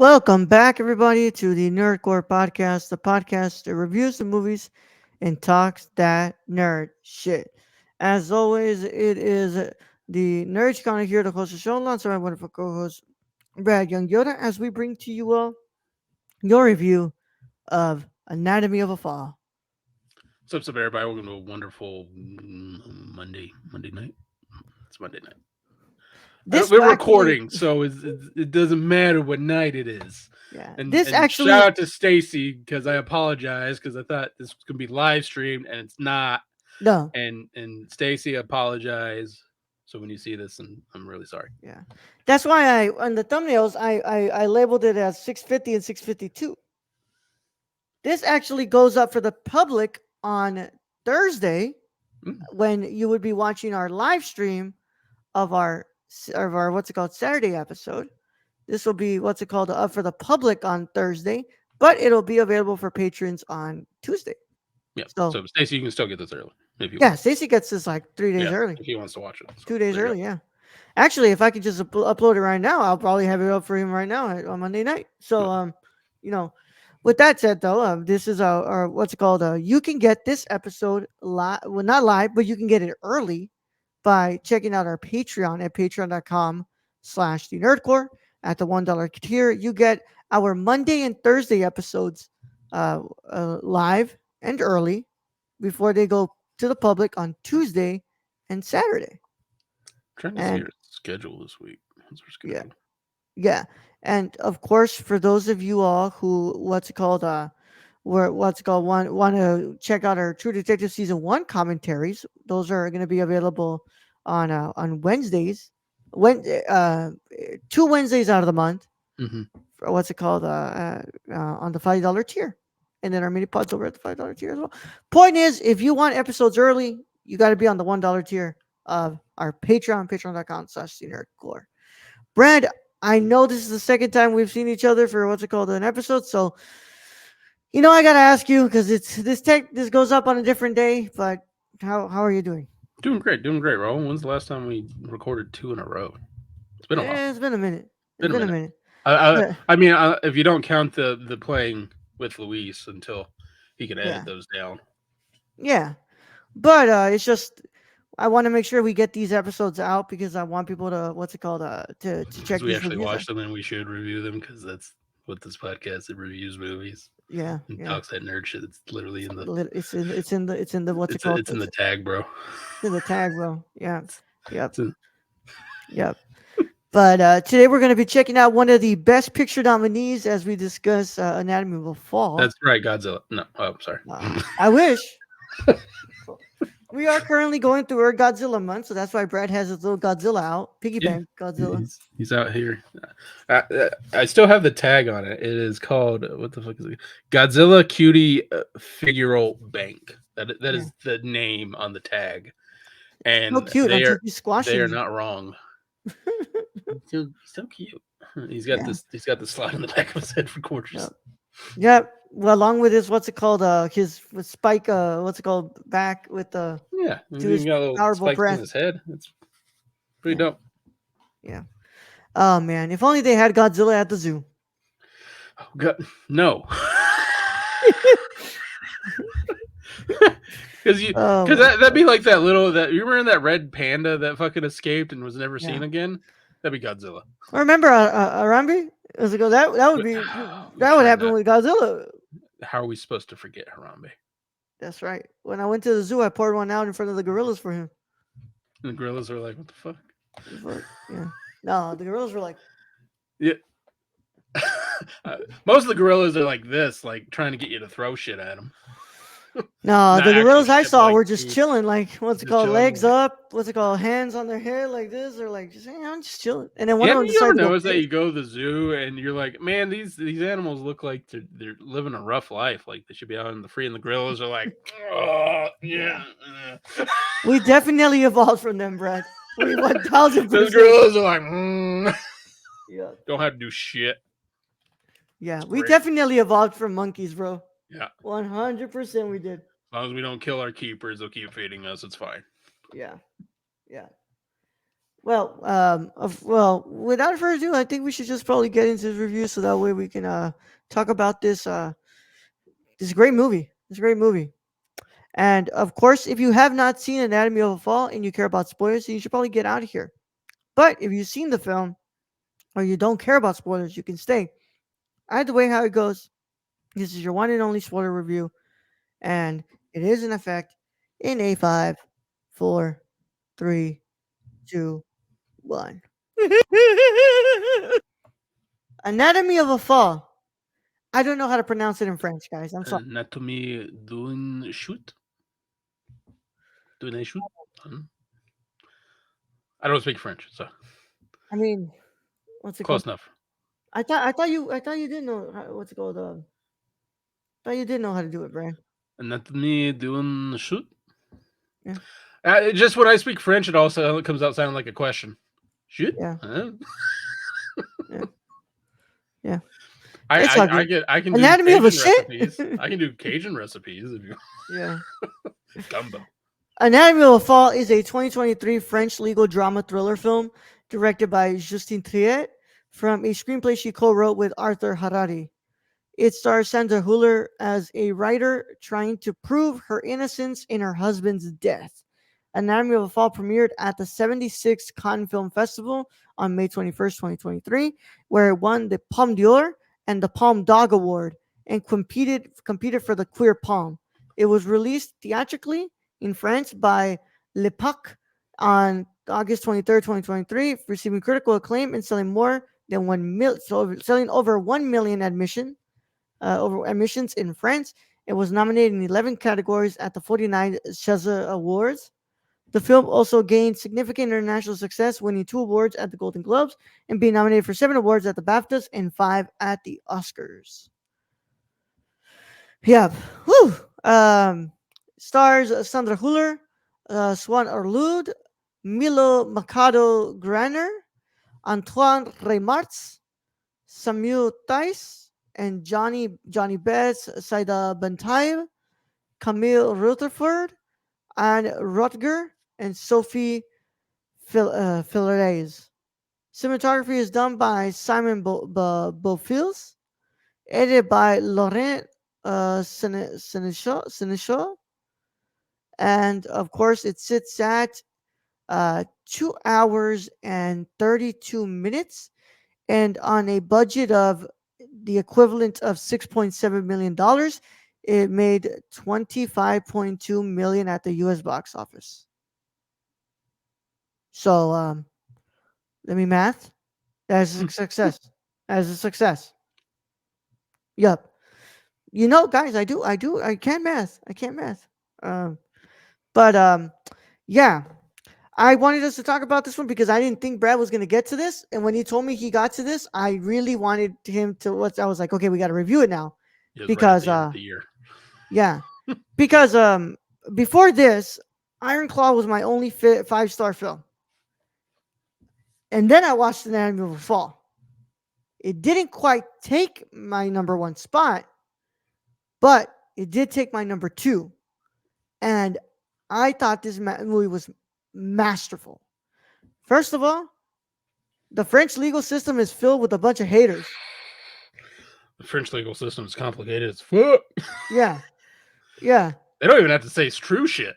Welcome back, everybody, to the Nerdcore Podcast, the podcast that reviews the movies and talks that nerd shit. As always, it is the Nerd Corner here to host the show alongside my wonderful co-host Brad Young Yoda, as we bring to you all your review of Anatomy of a Fall. What's up, everybody? Welcome to a wonderful Monday night. It's Monday night. This We're actually, recording, so it doesn't matter what night it is. yeah, And shout out to Stacy because I apologize because I thought this was gonna be live streamed and it's not. no, And Stacy, apologize. So when you see this, and I'm really sorry. yeah, that's why on the thumbnails I labeled it as 650 and 652. This actually goes up for the public on Thursday Mm, when you would be watching our live stream of our what's it called Saturday episode. This will be what's it called up for the public on Thursday, but it'll be available for patrons on Tuesday. yeah. So So Stacy, you can still get this early if you yeah, want. Stacey gets this like 3 days Yeah, early, if he wants to watch it. So 2 days there you go. early. Yeah, actually, if I could just upload it right now, I'll probably have it up for him right now on Monday night. So No, you know, with that said, though, this is our what's it called? You can get this episode live, well, not live, but you can get it early by checking out our Patreon at patreon.com/the nerdcore. At the $1 tier, you get our Monday and Thursday episodes live and early before they go to the public on Tuesday and Saturday. trying to see And her schedule this week. What's her yeah, schedule? yeah. And of course, for those of you all who want to check out our True Detective season 1 commentaries, those are going to be available on Wednesdays. When 2 Wednesdays out of the month Mm-hmm. for on the $5 tier. And then our mini pods over at the $5 tier as well. Point is, if you want episodes early, you got to be on the $1 tier of our Patreon, patreon.com/nerdcore. Brad, I know this is the second time we've seen each other for an episode, so I gotta ask you because it's this goes up on a different day. But how are you doing? Doing great, Ro. When's the last time we recorded two in a row? It's been a while. It's been a minute. It's Been a been a minute. minute. I I, Yeah, I mean, if you don't count the playing with Luis until he can edit yeah, those down, yeah. But it's just I want to make sure we get these episodes out because I want people to to because check we these actually reviews out. watched them and we should review them because that's what this podcast it reviews movies Yeah, and yeah. talks that nerd shit. It's literally in the It's in the it's in the tag, bro. it's in the tag, bro. Yeah, yep, It's in, yep. But today we're going to be checking out one of the best picture nominees as we discuss Anatomy of a Fall. that's right, Godzilla. No, oh, sorry. I wish. We are currently going through our Godzilla month, so that's why Brad has his little Godzilla out. Piggy Yeah, bank Godzilla. he's out here. I still have the tag on it. It is called what the fuck is it? Godzilla Cutie Figural Bank. That Yeah. is the name on the tag, So and cute until he's they squashing are you. not wrong. So cute. He's got Yeah. this. He's got the slide in the back of his head for quarters. Yep. Yep. Well, along with his his spike back with the Yeah, he's to his even got little powerful spikes in breath. his head. It's pretty Yeah. dope. Yeah. Oh man, if only they had Godzilla at the zoo. Oh, God, no. Oh Because my that'd god. be like that little that you remember that red panda that fucking escaped and was never Yeah. seen again. That'd be Godzilla. I remember Arambi. That would be We that would tried happen that. with Godzilla. How are we supposed to forget Harambe? That's right. When I went to the zoo, I poured one out in front of the gorillas for him. And the gorillas are like, "What the fuck?" Fuck, yeah. No, the gorillas were like, Yeah. Most of the gorillas are like this, like trying to get you to throw shit at them. no, Not the actual gorillas I shit, but saw like were just food. chilling, like what's it Just called, chilling. legs up, what's it called, hands on their head like this, or like just hey, I'm just chilling. And then one Yeah, of have them you ever decided to go noticed that piss. you go to the zoo and you're like, man, these animals look like they're living a rough life. Like they should be out in the free, and the gorillas are like, oh Yeah. yeah. We definitely evolved from them, Brad. We 1000%. Those gorillas are like, Yeah. don't have to do shit. Yeah. It's We great. definitely evolved from monkeys, bro. Yeah, 100% we did. as long as we don't kill our keepers, they'll keep feeding us. It's fine. Yeah. Yeah. Without further ado, I think we should just probably get into this review so that way we can talk about this great movie. This great movie. And of course, if you have not seen Anatomy of a Fall and you care about spoilers, you should probably get out of here. But if you've seen the film or you don't care about spoilers, you can stay. Either way, how it goes, this is your one and only spoiler review, and it is in effect in A5, 4, 3, 2, 1. Anatomy of a Fall. I don't know how to pronounce it in French, guys. I'm sorry. Anatomy d'une chute? D'une chute? Hmm? I don't speak French, so I mean, what's it called? close enough. I thought you didn't know what's it called. Thought you did know how to do it, Brian. Anatomy d'une chute? Yeah, Just when I speak French, it also comes out sounding like a question. Shoot? yeah, Huh? yeah, yeah. I, It's all I I good. get I can do Anatomy of a Cajun shit. recipes. I can do Cajun recipes if you Yeah. gumbo. Anatomy of a Fall is a 2023 French legal drama thriller film directed by Justine Triet from a screenplay she co-wrote with Arthur Harari. It stars Sandra Hüller as a writer trying to prove her innocence in her husband's death. Anatomy of a Fall premiered at the 76th Cannes Film Festival on May 21st, 2023, where it won the Palme d'Or and the Palme Dog Award and competed for the Queer Palm. It was released theatrically in France by Lepac on August 23rd, 2023, receiving critical acclaim and selling more than selling over 1 million over admissions in France. It was nominated in 11 categories at the 49 César Awards. The film also gained significant international success, winning 2 awards at the Golden Globes and being nominated for 7 awards at the BAFTAs and 5 at the Oscars. Yeah. Whew. Stars Sandra Hüller, Swan Arlud, Milo Mercado Graner, Antoine Remarts, Samuel Thais, and Johnny Betts, Saida Bentayb, Camille Rutherford, and Rutger, and Sophie Filrays. Cinematography is done by Simon Beaufils, edited by Laurent Seneschal, and of course, it sits at 2 hours and 32 minutes, and on a budget of the equivalent of $6.7 million, it made 25.2 million at the U.S. box office. So let me math. That's a success. As a success. Yup. Guys, I can't math. I can't math. Um, but yeah, I wanted us to talk about this one because I didn't think Brad was going to get to this. And when he told me he got to this, I really wanted him to. I was like, okay, we got to review it now It was right at because, the end of the year. yeah, because before this, Iron Claw was my only 5-star film, and then I watched Anatomy of a Fall. It didn't quite take my number one spot, but it did take my number two, and I thought this movie was masterful. First of all, the French legal system is filled with a bunch of haters. The French legal system is complicated as fuck. Yeah, yeah. They don't even have to say it's true shit.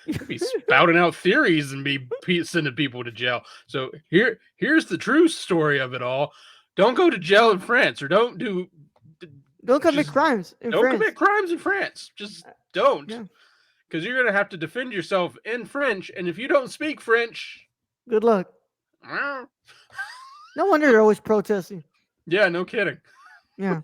They be spouting out theories and be sending people to jail. So here's the true story of it all. Don't go to jail in France, or don't commit just crimes in don't France. commit crimes in France. Just don't, Yeah. because you're gonna have to defend yourself in French, and if you don't speak French, Good luck. No wonder they're always protesting. yeah, no kidding. Yeah.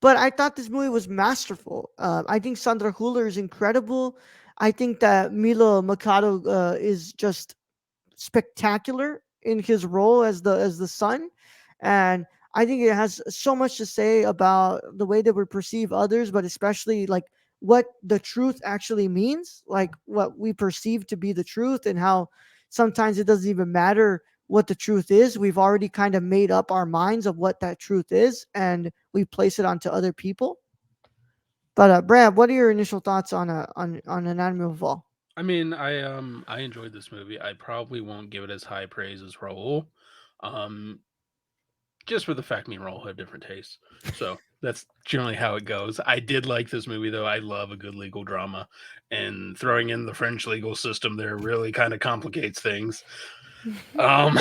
But I thought this movie was masterful. I think Sandra Hüller is incredible. I think that Milo Mercado is just spectacular in his role as the son, and I think it has so much to say about the way that we perceive others, but especially like what the truth actually means, like what we perceive to be the truth, and how sometimes it doesn't even matter what the truth is. We've already kind of made up our minds of what that truth is, and we place it onto other people. But Brad, what are your initial thoughts on Anatomy of a Fall? I mean, I enjoyed this movie. I probably won't give it as high praise as Raul, um, just for the fact me and Raul have different tastes. So that's generally how it goes. I did like this movie though. I love a good legal drama, and throwing in the French legal system there really kind of complicates things. Um,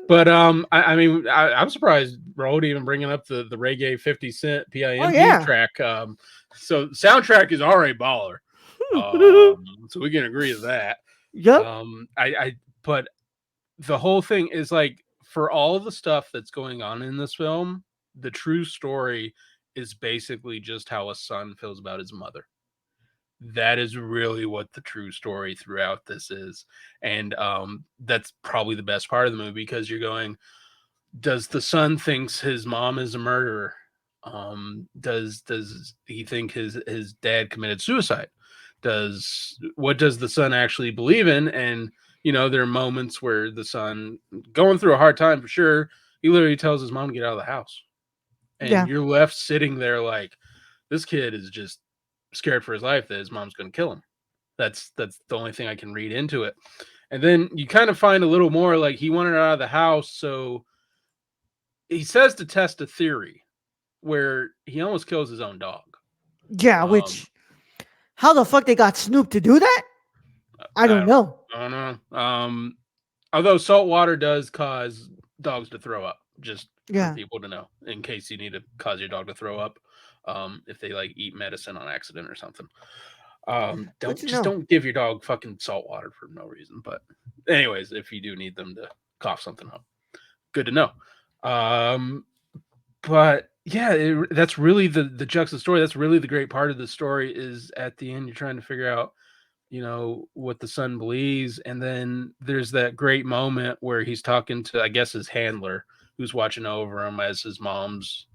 but I mean, I'm surprised Road even bringing up the reggae 50 Cent Oh PIMP yeah. track. So soundtrack is already baller. So we can agree to that. Yep. I but the whole thing is like for all the stuff that's going on in this film, the true story is basically just how a son feels about his mother. That is really what the true story throughout this is. And that's probably the best part of the movie because you're going, does the son thinks his mom is a murderer? Does he think his dad committed suicide? Does what does the son actually believe in? And there are moments where the son going through a hard time for sure. He literally tells his mom to get out of the house, and Yeah. you're left sitting there like this kid is just scared for his life that his mom's going to kill him. That's the only thing I can read into it. And then you kind of find a little more like he wanted out of the house, so he says to test a theory where he almost kills his own dog. Yeah. Um, Which, how the fuck they got Snoop to do that? I I don't don't, know. I don't know. Although salt water does cause dogs to throw up, just for Yeah. people to know, in case you need to cause your dog to throw up, if they like eat medicine on accident or something. Good Don't to just know. don't give your dog fucking salt water for no reason. But anyways, if you do need them to cough something up, good to know. Um, but yeah, that's really the Juxta story. That's really the great part of the story is at the end you're trying to figure out what the son believes, and then there's that great moment where he's talking to I guess his handler who's watching over him as his mom's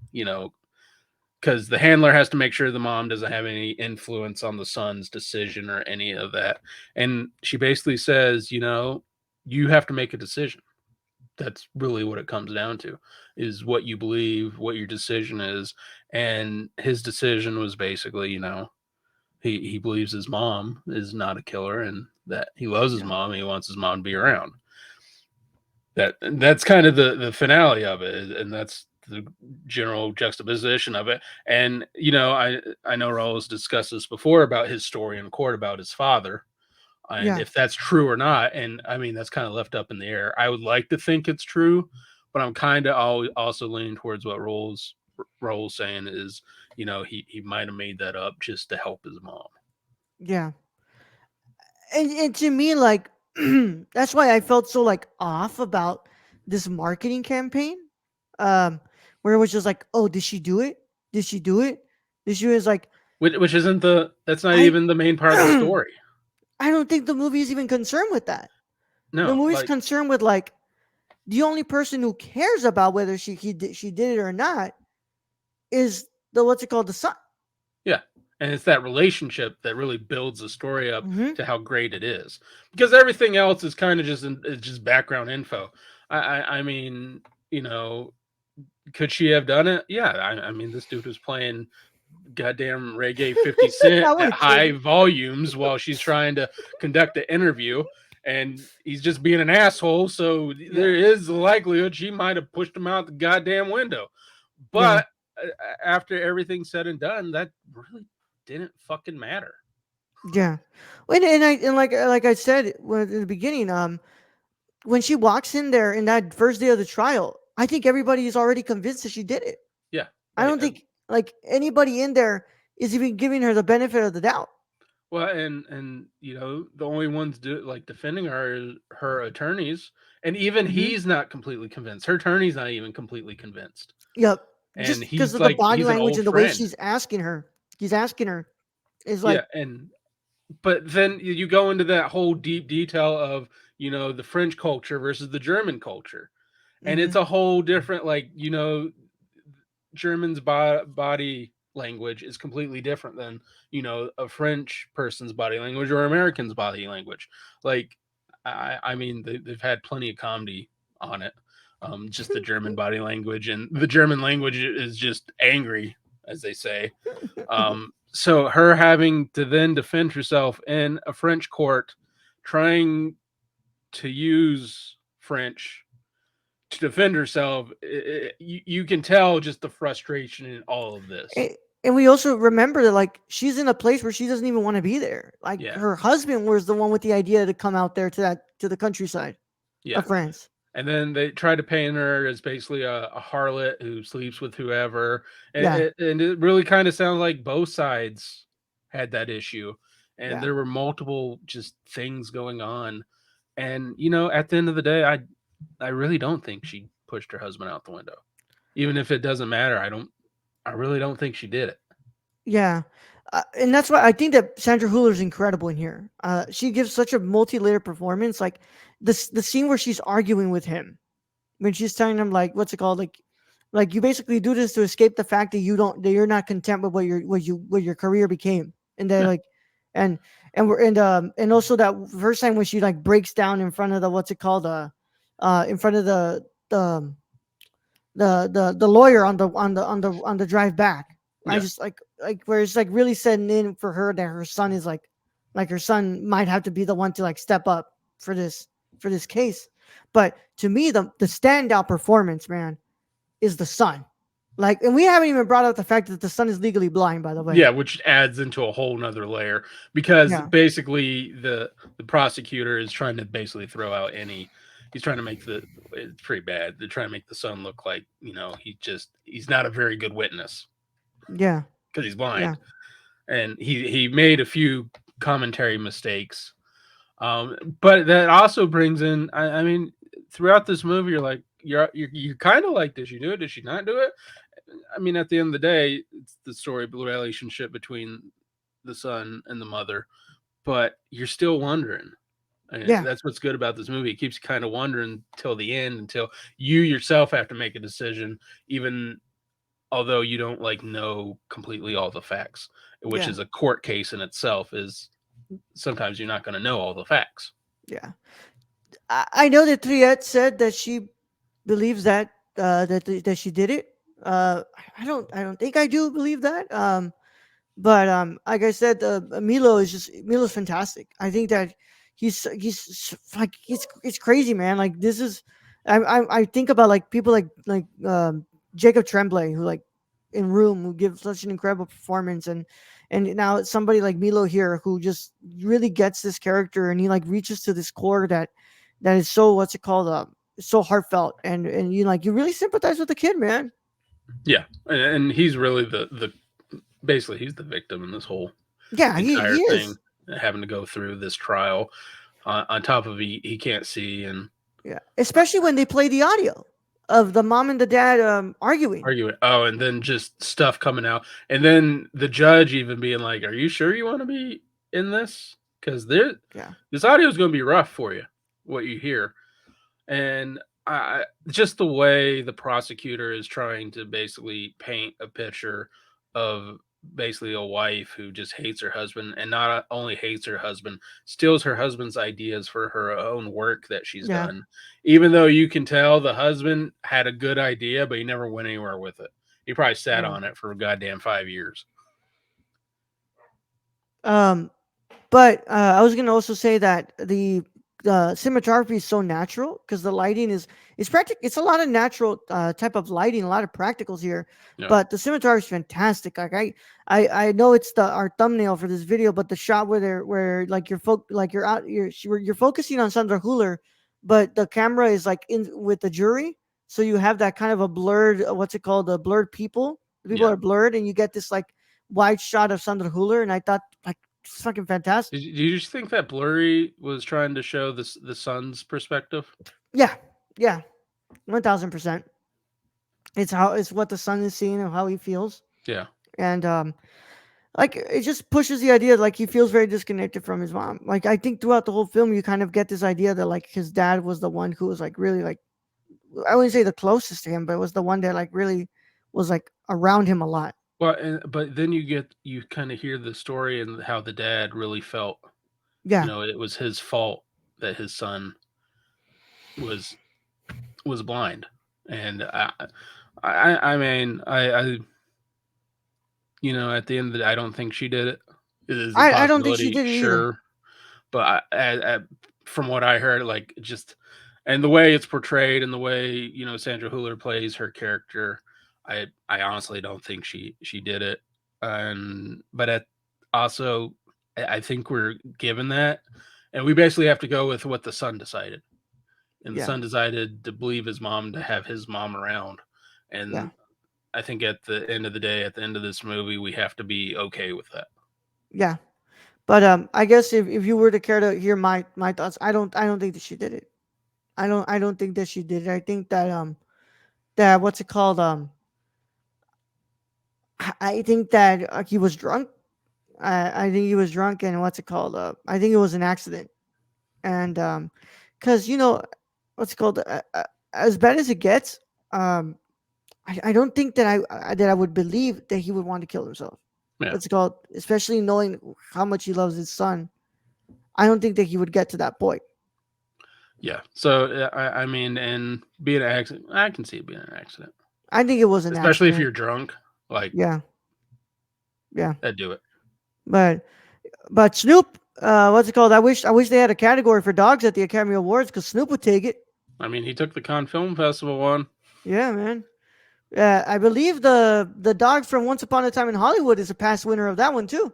because the handler has to make sure the mom doesn't have any influence on the son's decision or any of that. And she basically says, you have to make a decision. That's really what it comes down to is what you believe, what your decision is. And his decision was basically, he believes his mom is not a killer and that he loves his Yeah. mom and he wants his mom to be around. That's kind of the finale of it, and that's the general juxtaposition of it. And I know Raul's discussed this before about his story in court about his father, and Yeah. if that's true or not. And I mean that's kind of left up in the air. I would like to think it's true, but I'm kind of also leaning towards what Raul's saying is, he might have made that up just to help his mom. Yeah. And to me, like, that's why I felt so like off about this marketing campaign. Um, where it was just like, oh, did she do it? Did she do it? Did she was like, Which isn't that's not I even the main part of the I story. don't think the movie is even concerned with that. The No, movie's like concerned with like the only person who cares about whether she did it or not is the what's it called, the son. yeah, and it's that relationship that really builds the story up Mm-hmm. to how great it is. Because everything else is kind of just background info. I mean, you know, could she have done it? Yeah, I mean, this dude was playing goddamn reggae 50 Cent I at would have killed high him. volumes while she's trying to conduct an interview, and he's just being an asshole. So Yeah. there is the likelihood she might have pushed him out the goddamn window. Yeah. But after everything's said and done, that really didn't fucking matter. Yeah. And like I said in the beginning, when she walks in there in that first day of the trial, I think everybody is already convinced that she did it. Yeah, I don't think like anybody in there is even giving her the benefit of the doubt. well, and the only ones defending her is her attorneys, and even Hmm. he's not completely convinced. Her attorney's not even completely convinced, Yep. and Just because he's of the like body he's an language old and the way friend. she's asking her, he's asking her is Yeah, like, and but then you go into that whole deep detail of the French culture versus the German culture, and mm-hmm, it's a whole different German's body language is completely different than a French person's body language or American's body language. Like, I mean, they've had plenty of comedy on it. Just the German body language and the German language is just angry, as they say. so her having to then defend herself in a French court, trying to use French to defend herself, you can tell just the frustration in all of this. A- And we also remember that like she's in a place where she doesn't even want to be there. Like Yeah, her husband was the one with the idea to come out there to the countryside yeah. of France. And then they try to paint her as basically a harlot who sleeps with whoever, Yeah, and it really kind of sounds like both sides had that issue, and yeah, there were multiple just things going on. And at the end of the day, I really don't think she pushed her husband out the window, even if it doesn't matter. I really don't think she did it. yeah. And that's why I think that Sandra Hüller is incredible in here. She gives such a multi-layered performance. Like the scene where she's arguing with him when she's telling him like what's it called like you basically do this to escape the fact that you're not content with what your career became, and then Yeah, like and and also that first time when she like breaks down in front of the what's it called in front of the the lawyer on the drive back. I yeah, just like where it's like really setting in for her that her son is like her son might have to be the one to like step up for this case. But to me, the standout performance, man, is the son. Like, and we haven't even brought up the fact that the son is legally blind, by the way. yeah, which adds into a whole nother layer because Yeah, basically the prosecutor is trying to basically throw out any. He's trying to make it's pretty bad. They're trying to make the son look like he's not a very good witness yeah, because he's yeah, blind, and he made a few commentary mistakes. But that also brings in. I mean, throughout this movie, you're like you're kind of like, did she do it? Did she not do it? I mean, at the end of the day, it's the story of the relationship between the son and the mother, but you're still wondering. And yeah, that's what's good about this movie. It keeps you kind of wondering till the end, until you yourself have to make a decision, even although you don't like know completely all the facts, which yeah, is a court case in itself. Is sometimes you're not going to know all the facts. yeah. I know that Triet said that she believes that that she did it. I don't think I do believe that. But like I said, Milo's fantastic. I think that like it's crazy, man. Like this is, I think about like people like Jacob Tremblay who like in Room who give such an incredible performance, and now it's somebody like Milo here who just really gets this character and he like reaches to this core that is so what's it called so heartfelt and you like you really sympathize with the kid, man. Yeah, and he's really the basically he's the victim in this whole Yeah, he entire thing, is. having to go through this trial. On top of he can't see and Yeah, especially when they play the audio of the mom and the dad arguing. arguing. Oh, and then just stuff coming out, and then the judge even being like, "Are you sure you want to be in this? Because Yeah, this audio is going to be rough for you, what you hear." And just the way the prosecutor is trying to basically paint a picture of basically a wife who just hates her husband, and not only hates her husband, steals her husband's ideas for her own work that she's yeah. done, even though you can tell the husband had a good idea but he never went anywhere with it. He probably sat Mm. on it for a goddamn 5 years. Um, but I was gonna also say that the cinematography is so natural because the lighting is it's practic. It's a lot of natural type of lighting, a lot of practicals here. Yeah. But the cinematography is fantastic. Like I know it's the our thumbnail for this video, but the shot where like like you're out you're focusing on Sandra Hüller, but the camera is like in with the jury, so you have that kind of a blurred what's it called, the blurred people. The people Yeah. are blurred, and you get this like wide shot of Sandra Hüller, and I thought like it's fucking fantastic. Did you just think that blurry was trying to show the son's perspective? Yeah, yeah, 1000%. It's what the son is seeing and how he feels, Yeah. and like it just pushes the idea like he feels very disconnected from his mom. Like I think throughout the whole film, you kind of get this idea that like his dad was the one who was like really like I wouldn't say the closest to him, but was the one that like really was like around him a lot. Well, but then you kind of hear the story and how the dad really felt. Yeah, It was his fault that his son was was blind, and I mean, At the end of the day, I don't think she did it. It is a I don't think she possibility, did it either. sure, but from what I heard, like just and the way it's portrayed and the way Sandra Hüller plays her character, I honestly don't think she did it. And but at also, I think we're given that, and we basically have to go with what the son decided. And the Yeah, son decided to believe his mom, to have his mom around, yeah, and I think at the end of the day, at the end of this movie, we have to be okay with that. yeah. But I guess if you were to care to hear my thoughts, I don't think that she did it. I don't think that she did it. I think that that what's it called I think that he was drunk. I think he was drunk, and what's it called? I think it was an accident, and because what's it called? As bad as it gets, um, I don't think that that I would believe that he would want to kill himself. Yeah, What's it called? Especially knowing how much he loves his son, I don't think that he would get to that point. yeah. So I mean, and being an accident, I can see it being an accident, I think it was an especially if accident. you're drunk. Like, Yeah, yeah. that do it. But Snoop, what's it called? I wish they had a category for dogs at the Academy Awards because Snoop would take it. I mean, he took the Cannes Film Festival one. Yeah, man. I believe the dog from Once Upon a Time in Hollywood is a past winner of that one too.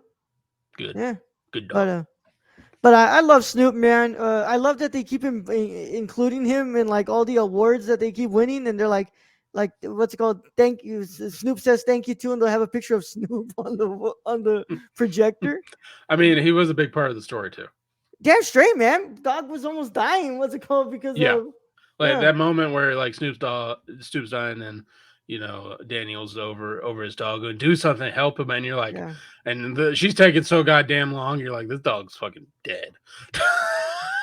Good, Yeah, good but dog. I love Snoop, man. I love that they keep including him in like all the awards that they keep winning, and they're like what's it called? Thank you. Snoop says thank you too, and they'll have a picture of Snoop on the projector. I mean, he was a big part of the story too. Damn straight, man. Dog was almost dying. What's it called? Because Yeah, of like yeah, that moment where like Snoop's dying, and Daniel's over his dog and do something to help him, and you're like, yeah. and she's taking so goddamn long. You're like, this dog's fucking dead.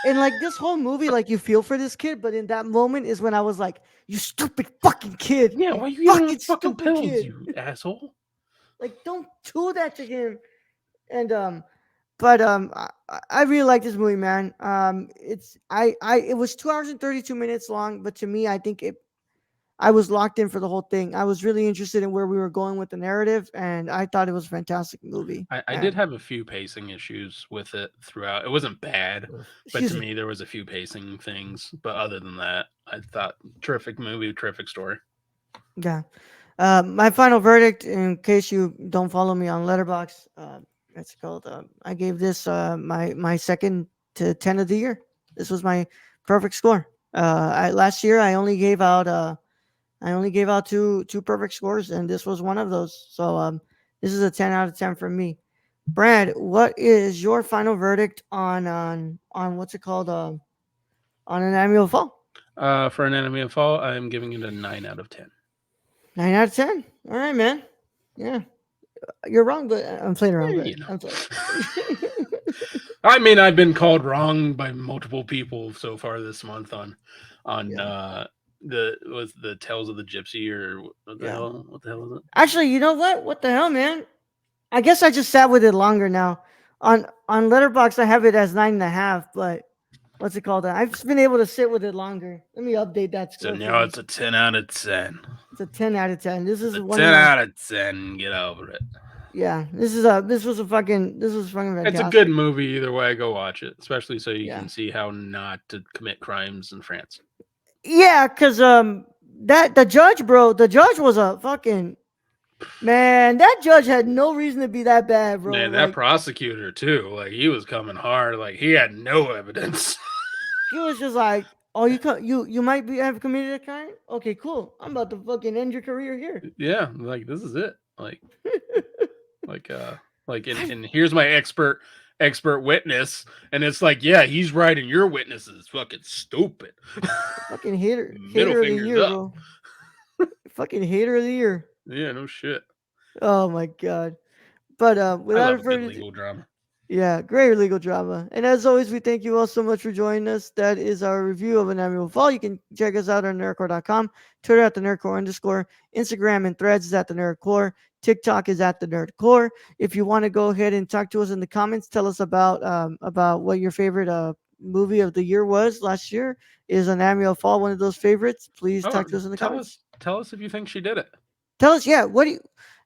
And like this whole movie, like you feel for this kid, but in that moment is when I was like, "You stupid fucking kid, Yeah, you why are you giving him fucking fucking stupid pills, kid!" you asshole? Like, don't do that to him. And but I really like this movie, man. It's I it was 2 hours and 32 minutes long, but to me, I think I was locked in for the whole thing. I was really interested in where we were going with the narrative, and I thought it was a fantastic movie. I did And have a few pacing issues with it throughout. It wasn't bad, but excuse to me, me there was a few pacing things. But other than that, I thought terrific movie, terrific story. yeah. My final verdict, in case you don't follow me on Letterbox, it's called. I gave this my second to 10 of the year. This was my perfect score. Last year I only gave out two perfect scores, and this was one of those. So this is a 10 out of 10 from me. Brad, what is your final verdict on what's it called? On an annual fall. For an Enemy of Fall, I am giving it a 9 out of 10. 9 out of 10. All right, man. Yeah, you're wrong, but I'm playing around, Eh, but you know, I'm playing. I mean, I've been called wrong by multiple people so far this month on Yeah, the was the Tales of the Gypsy, or yeah. what the hell is it? Actually, you know what? What the hell, man? I guess I just sat with it longer now. On Letterbox, I have it as 9.5, but what's it called? I've just been able to sit with it longer. Let me update that So score for now you. it's a 10 out of 10. It's a 10 out of 10. This It's is a one of 10 my out of 10. Get over it. yeah. This was fucking It's a good fantastic. movie either way. Go watch it, especially so you Yeah, can see how not to commit crimes in France. yeah. Cause that the judge, bro, the judge was a fucking man. That judge had no reason to be that bad, bro. Man, that Like prosecutor too, like he was coming hard. Like he had no evidence. he was just like, "Oh, you might be have committed a crime. Okay, cool. I'm about to fucking end your career here." Yeah, like this is it. Like like and here's my expert witness, and it's like, yeah, he's right, and your witness is fucking stupid. Fucking Middle hater of the fingers year, up. bro. Fucking hater of the year. Yeah, no shit. Oh my god. But I without love a good further ado, legal drama. yeah, great legal drama. And as always, we thank you all so much for joining us. That is our review of An Annual Fall. You can check us out on nerdcore.com, Twitter at the nerdcore underscore, Instagram and threads is at the nerdcore, TikTok is at the nerdcore. If you want to go ahead and talk to us in the comments, tell us about what your favorite movie of the year was last year. Is An Annual Fall one of those favorites? Please Oh, talk to us in the comments. tell us if you think she did it. Tell us, yeah, what do you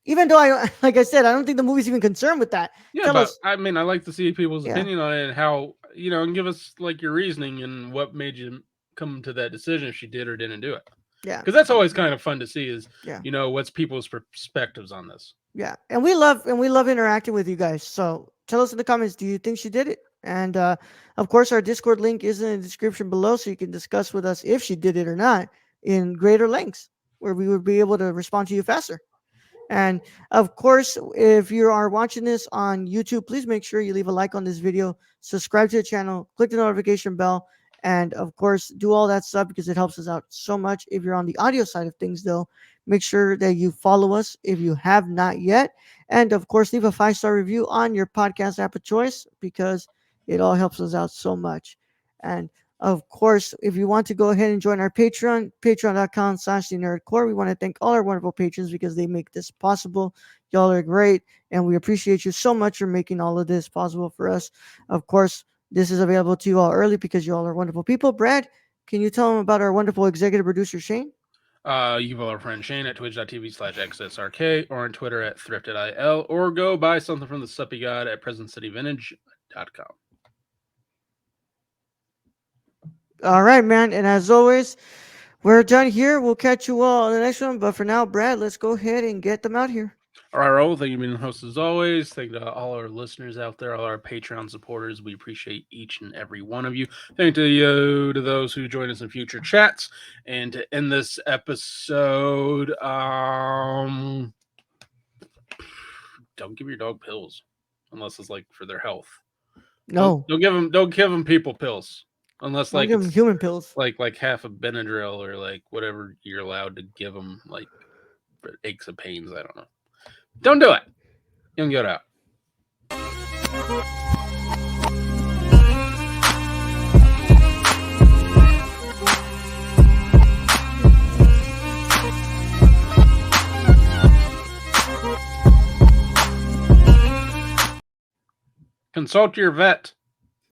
Even though I, like I said, I don't think the movie's even concerned with that. Yeah, Tell but us, I mean, I like to see people's yeah, opinion on it and how, and give us like your reasoning and what made you come to that decision if she did or didn't do it. yeah, Because that's always kind of fun to see is, yeah. what's people's perspectives on this. Yeah, and we love interacting with you guys. So tell us in the comments, do you think she did it? And of course, our Discord link is in the description below, so you can discuss with us if she did it or not in greater lengths, where we would be able to respond to you faster. And of course, if you are watching this on YouTube, please make sure you leave a like on this video, subscribe to the channel, click the notification bell, and of course, do all that stuff because it helps us out so much. If you're on the audio side of things, though, make sure that you follow us if you have not yet. And of course, leave a 5-star review on your podcast app of choice because it all helps us out so much. And of course, if you want to go ahead and join our Patreon, patreon.com/the nerdcore. We want to thank all our wonderful patrons because they make this possible. Y'all are great, and we appreciate you so much for making all of this possible for us. Of course, this is available to you all early because you all are wonderful people. Brad, can you tell them about our wonderful executive producer, Shane? You can follow our friend Shane at twitch.tv/xsrk or on Twitter at thriftedil or go buy something from the Suppy God at presentcityvintage.com. All right, man. And as always, we're done here. We'll catch you all on the next one. But for now, Brad, let's go ahead and get them out here. All right, Raul, thank you for being the host as always. Thank you to all our listeners out there, all our Patreon supporters. We appreciate each and every one of you. Thank you to those who join us in future chats. And to end this episode, don't give your dog pills unless it's like for their health. No, Don't give them people pills unless don't like give them it's human pills. like half a Benadryl or like whatever you're allowed to give them, like for aches and pains. I don't know. Don't do it. You can get out. Consult your vet.